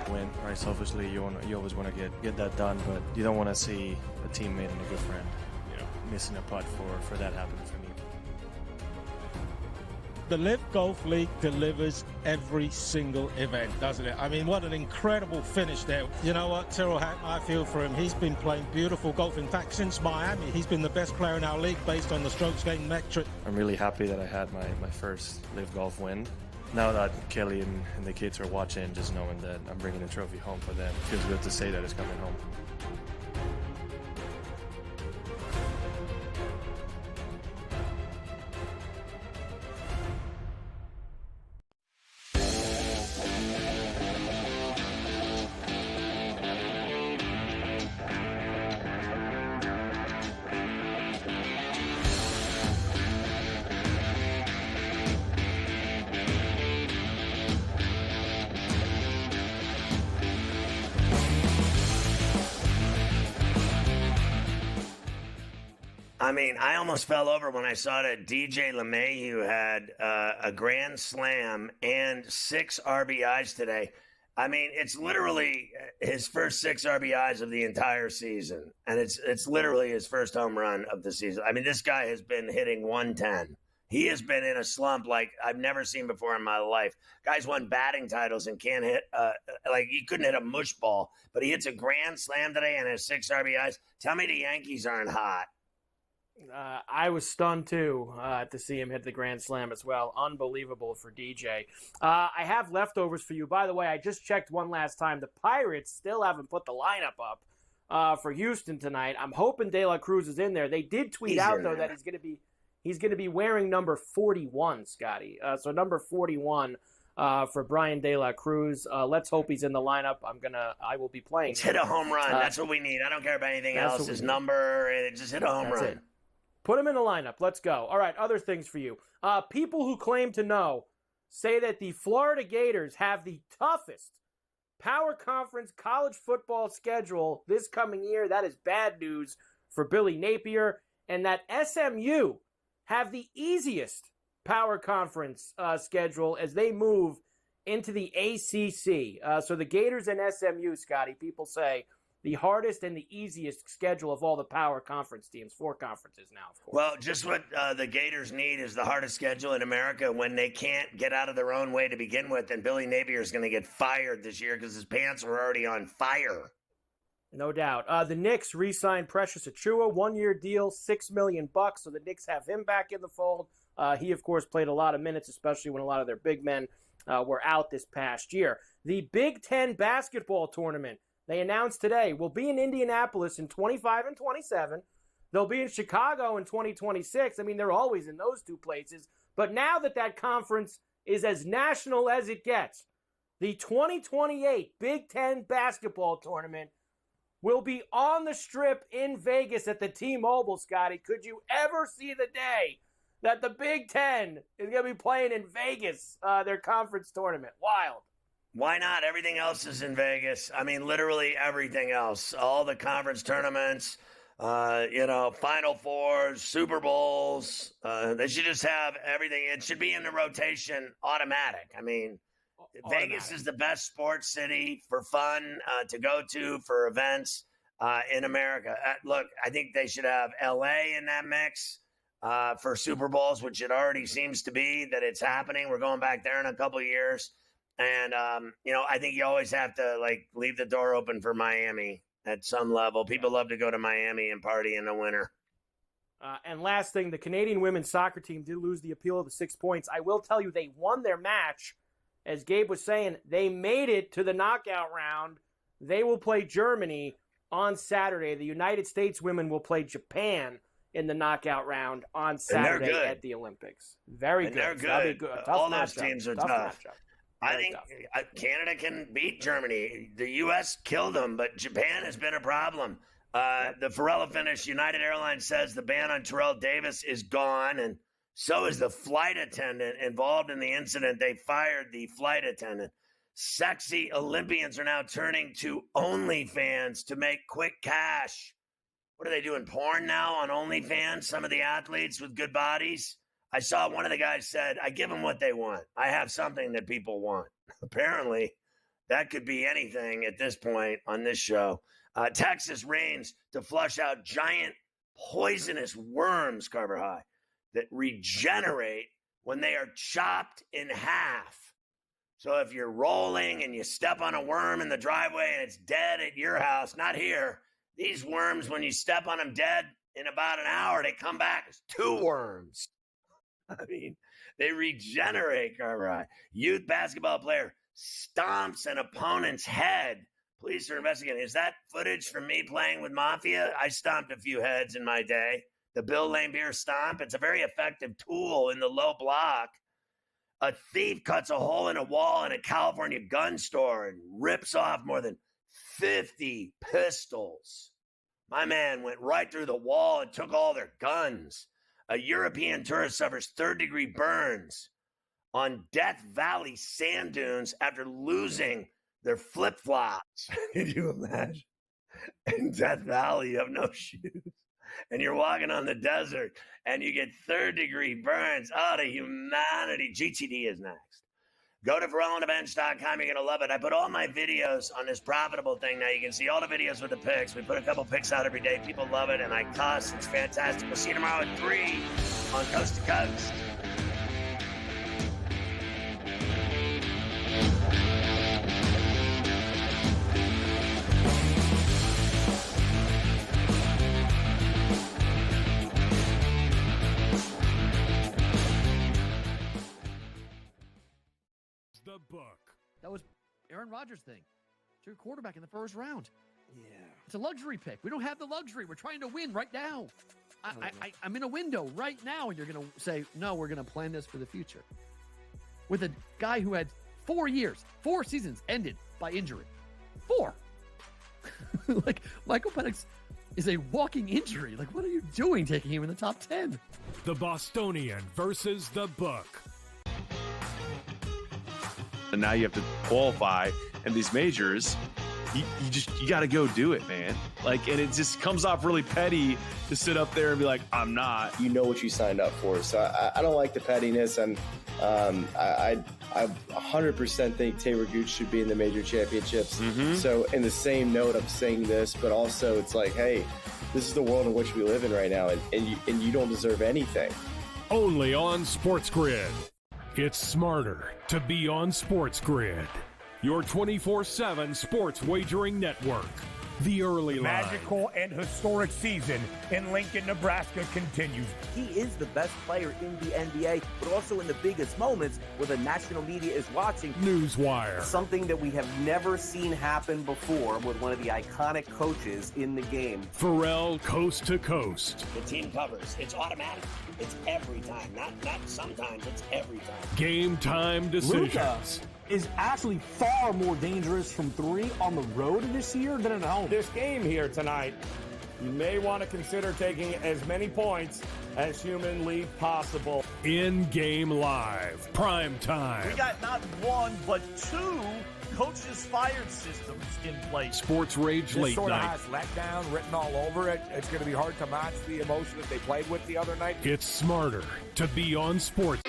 Win, right? Selfishly, you always want to get that done, but you don't want to see a teammate and a good friend, missing a putt for that happening for me. The Live Golf League delivers every single event, doesn't it? I mean, what an incredible finish there. You know what, Tyrrell Hatton, I feel for him. He's been playing beautiful golf. In fact, since Miami, he's been the best player in our league based on the strokes gained metric. I'm really happy that I had my first Live Golf win. Now that Kelly and the kids are watching, just knowing that I'm bringing the trophy home for them, it feels good to say that it's coming home. I mean, I almost fell over when I saw that DJ LeMahieu had a grand slam and 6 RBIs today. I mean, it's literally his first 6 RBIs of the entire season, and it's literally his first home run of the season. I mean, this guy has been hitting 110. He has been in a slump like I've never seen before in my life. Guy's won batting titles and can't hit like he couldn't hit a mush ball, but he hits a grand slam today and has 6 RBIs. Tell me the Yankees aren't hot. I was stunned, too, to see him hit the grand slam as well. Unbelievable for DJ. I have leftovers for you. By the way, I just checked one last time. The Pirates still haven't put the lineup up for Houston tonight. I'm hoping De La Cruz is in there. They did tweet out, though, that he's going to be wearing number 41, Scotty. So number 41 for Brian De La Cruz. Let's hope he's in the lineup. I will be playing. Let's hit a home run. That's what we need. I don't care about anything else. His number, just hit a home run. It. Put him in the lineup. Let's go. All right, other things for you. People who claim to know say that the Florida Gators have the toughest Power Conference college football schedule this coming year. That is bad news for Billy Napier. And that SMU have the easiest Power Conference schedule as they move into the ACC. So the Gators and SMU, Scotty, people say, the hardest and the easiest schedule of all the Power Conference teams. 4 conferences now, of course. Well, just what the Gators need is the hardest schedule in America when they can't get out of their own way to begin with. And Billy Napier is going to get fired this year because his pants are already on fire. No doubt. The Knicks re-signed Precious Achiuwa, 1-year deal, $6 million. So the Knicks have him back in the fold. He, of course, played a lot of minutes, especially when a lot of their big men were out this past year. The Big Ten basketball tournament, they announced today, will be in Indianapolis in 25 and 27. They'll be in Chicago in 2026. I mean, they're always in those 2 places. But now that conference is as national as it gets, the 2028 Big Ten basketball tournament will be on the Strip in Vegas at the T-Mobile, Scotty. Could you ever see the day that the Big Ten is going to be playing in Vegas, their conference tournament? Wild. Why not? Everything else is in Vegas. I mean, literally everything else. All the conference tournaments, Final Fours, Super Bowls. They should just have everything. It should be in the rotation automatic. I mean, Vegas is the best sports city for fun to go to for events in America. Look, I think they should have L.A. in that mix for Super Bowls, which it already seems to be that it's happening. We're going back there in a couple of years. And, I think you always have to, leave the door open for Miami at some level. People love to go to Miami and party in the winter. And last thing, the Canadian women's soccer team did lose the appeal of the 6 points. I will tell you they won their match. As Gabe was saying, they made it to the knockout round. They will play Germany on Saturday. The United States women will play Japan in the knockout round on Saturday at the Olympics. Very good. They're good. All those teams are tough. I think Canada can beat Germany. The U.S. killed them, but Japan has been a problem. The Ferrall finish, United Airlines says the ban on Terrell Davis is gone, and so is the flight attendant involved in the incident. They fired the flight attendant. Sexy Olympians are now turning to OnlyFans to make quick cash. What are they doing, porn now on OnlyFans? Some of the athletes with good bodies? I saw one of the guys said, I give them what they want. I have something that people want. Apparently, that could be anything at this point on this show. Texas rains to flush out giant poisonous worms, Carver High, that regenerate when they are chopped in half. So if you're rolling and you step on a worm in the driveway and it's dead at your house, not here, these worms, when you step on them dead, in about an hour, they come back as 2 worms. I mean, they regenerate, Carver High. Youth basketball player stomps an opponent's head. Police are investigating. Is that footage from me playing with Mafia? I stomped a few heads in my day. The Bill Laimbeer stomp. It's a very effective tool in the low block. A thief cuts a hole in a wall in a California gun store and rips off more than 50 pistols. My man went right through the wall and took all their guns. A European tourist suffers third-degree burns on Death Valley sand dunes after losing their flip-flops. Can you imagine? In Death Valley, you have no shoes. And you're walking on the desert, and you get third-degree burns. Oh, the humanity. GTD is next. Go to FerrallOnTheBench.com. You're going to love it. I put all my videos on this profitable thing now. You can see all the videos with the picks. We put a couple picks out every day. People love it, and I cuss. It's fantastic. We'll see you tomorrow at 3 on Coast to Coast. The book. That was Aaron Rodgers' thing. It's your quarterback in the first round. Yeah. It's a luxury pick. We don't have the luxury. We're trying to win right now. I'm in a window right now, and you're going to say, no, we're going to plan this for the future. With a guy who had 4 years, 4 seasons ended by injury. 4. Like, Michael Penix is a walking injury. Like, what are you doing taking him in the top 10? The Bostonian versus the book. And now you have to qualify in these majors. You got to go do it, man. Like, and it just comes off really petty to sit up there and be like, I'm not. You know what you signed up for. So I don't like the pettiness. And I 100% think Taylor Gooch should be in the major championships. Mm-hmm. So in the same note, I'm saying this, but also it's like, hey, this is the world in which we live in right now. And you don't deserve anything. Only on SportsGrid. It's smarter to be on SportsGrid, your 24/7 sports wagering network. The early line. Magical and historic season in Lincoln, Nebraska continues. He is the best player in the NBA, but also in the biggest moments where the national media is watching. Newswire. Something that we have never seen happen before with one of the iconic coaches in the game. Ferrall, coast to coast. The team covers. It's automatic. It's every time. Not sometimes. It's every time. Game time decisions. Luka is actually far more dangerous from 3 on the road this year than at home. This game here tonight, you may want to consider taking as many points as humanly possible. In-game live. Prime time. We got not 1, but 2 coaches fired systems in place. Sports Rage Late sort of Night. has letdown written all over it. It's going to be hard to match the emotion that they played with the other night. It's smarter to be on sports.